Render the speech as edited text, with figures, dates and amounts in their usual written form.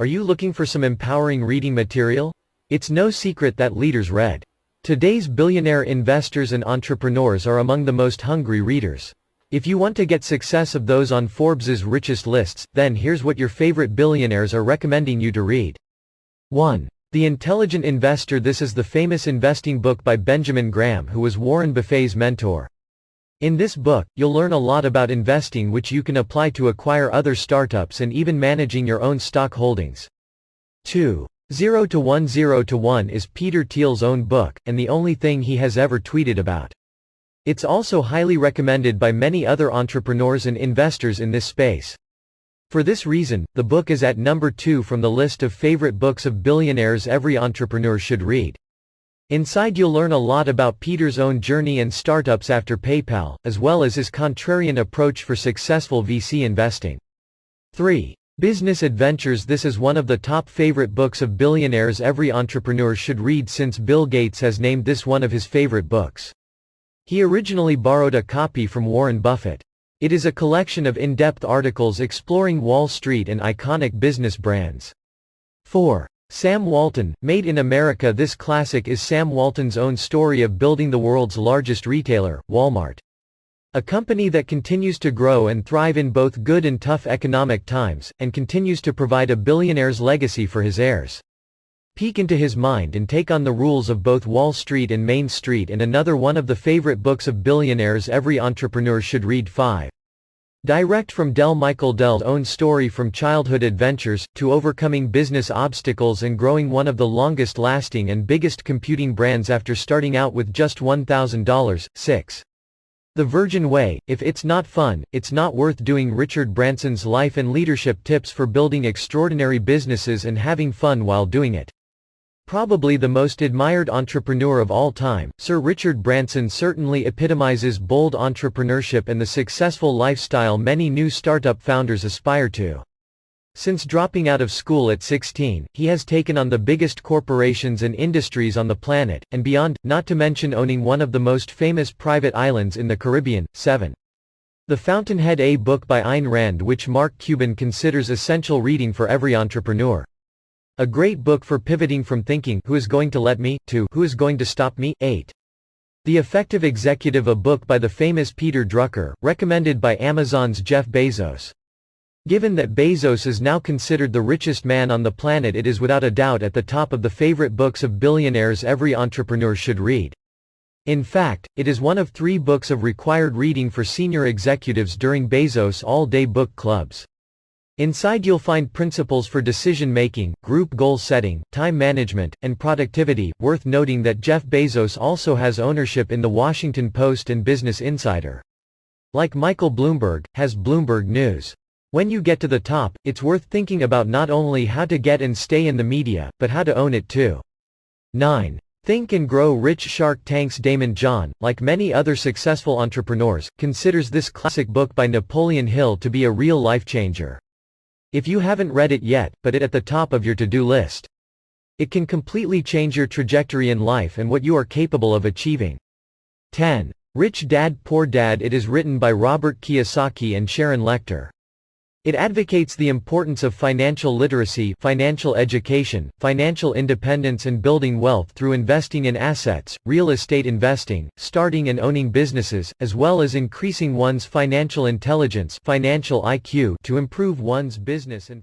Are you looking for some empowering reading material? It's no secret that leaders read. Today's billionaire investors and entrepreneurs are among the most hungry readers. If you want to get success of those on Forbes's richest lists, then here's what your favorite billionaires are recommending you to read. 1. The Intelligent Investor. This is the famous investing book by Benjamin Graham, who was Warren Buffett's mentor. In this book, you'll learn a lot about investing which you can apply to acquire other startups and even managing your own stock holdings. 2. 0 to 1. 0 to 1 is Peter Thiel's own book, and the only thing he has ever tweeted about. It's also highly recommended by many other entrepreneurs and investors in this space. For this reason, the book is at number 2 from the list of favorite books of billionaires every entrepreneur should read. Inside you'll learn a lot about Peter's own journey and startups after PayPal, as well as his contrarian approach for successful VC investing. 3. Business Adventures. This is one of the top favorite books of billionaires every entrepreneur should read since Bill Gates has named this one of his favorite books. He originally borrowed a copy from Warren Buffett. It is a collection of in-depth articles exploring Wall Street and iconic business brands. 4. Sam Walton, Made in America. This classic is Sam Walton's own story of building the world's largest retailer, Walmart. A company that continues to grow and thrive in both good and tough economic times, and continues to provide a billionaire's legacy for his heirs. Peek into his mind and take on the rules of both Wall Street and Main Street. And another one of the favorite books of billionaires every entrepreneur should read. 5. Direct from Del. Michael Dell's own story from childhood adventures, to overcoming business obstacles and growing one of the longest lasting and biggest computing brands after starting out with just $1,000. 6. The Virgin Way. If it's not fun, it's not worth doing. Richard Branson's life and leadership tips for building extraordinary businesses and having fun while doing it. Probably the most admired entrepreneur of all time, Sir Richard Branson certainly epitomizes bold entrepreneurship and the successful lifestyle many new startup founders aspire to. Since dropping out of school at 16, he has taken on the biggest corporations and industries on the planet, and beyond, not to mention owning one of the most famous private islands in the Caribbean. 7. The Fountainhead. A book by Ayn Rand which Mark Cuban considers essential reading for every entrepreneur. A great book for pivoting from thinking, "Who is going to let me?" to "Who is going to stop me?" 8. The Effective Executive. A book by the famous Peter Drucker, recommended by Amazon's Jeff Bezos. Given that Bezos is now considered the richest man on the planet, it is without a doubt at the top of the favorite books of billionaires every entrepreneur should read. In fact, it is one of 3 books of required reading for senior executives during Bezos' all-day book clubs. Inside you'll find principles for decision-making, group goal setting, time management, and productivity. Worth noting that Jeff Bezos also has ownership in the Washington Post and Business Insider. Like Michael Bloomberg, has Bloomberg News. When you get to the top, it's worth thinking about not only how to get and stay in the media, but how to own it too. 9. Think and Grow Rich. Shark Tank's Damon John, like many other successful entrepreneurs, considers this classic book by Napoleon Hill to be a real life-changer. If you haven't read it yet, put it at the top of your to-do list. It can completely change your trajectory in life and what you are capable of achieving. 10. Rich Dad Poor Dad. It is written by Robert Kiyosaki and Sharon Lechter. It advocates the importance of financial literacy, financial education, financial independence and building wealth through investing in assets, real estate investing, starting and owning businesses, as well as increasing one's financial intelligence, financial IQ, to improve one's business and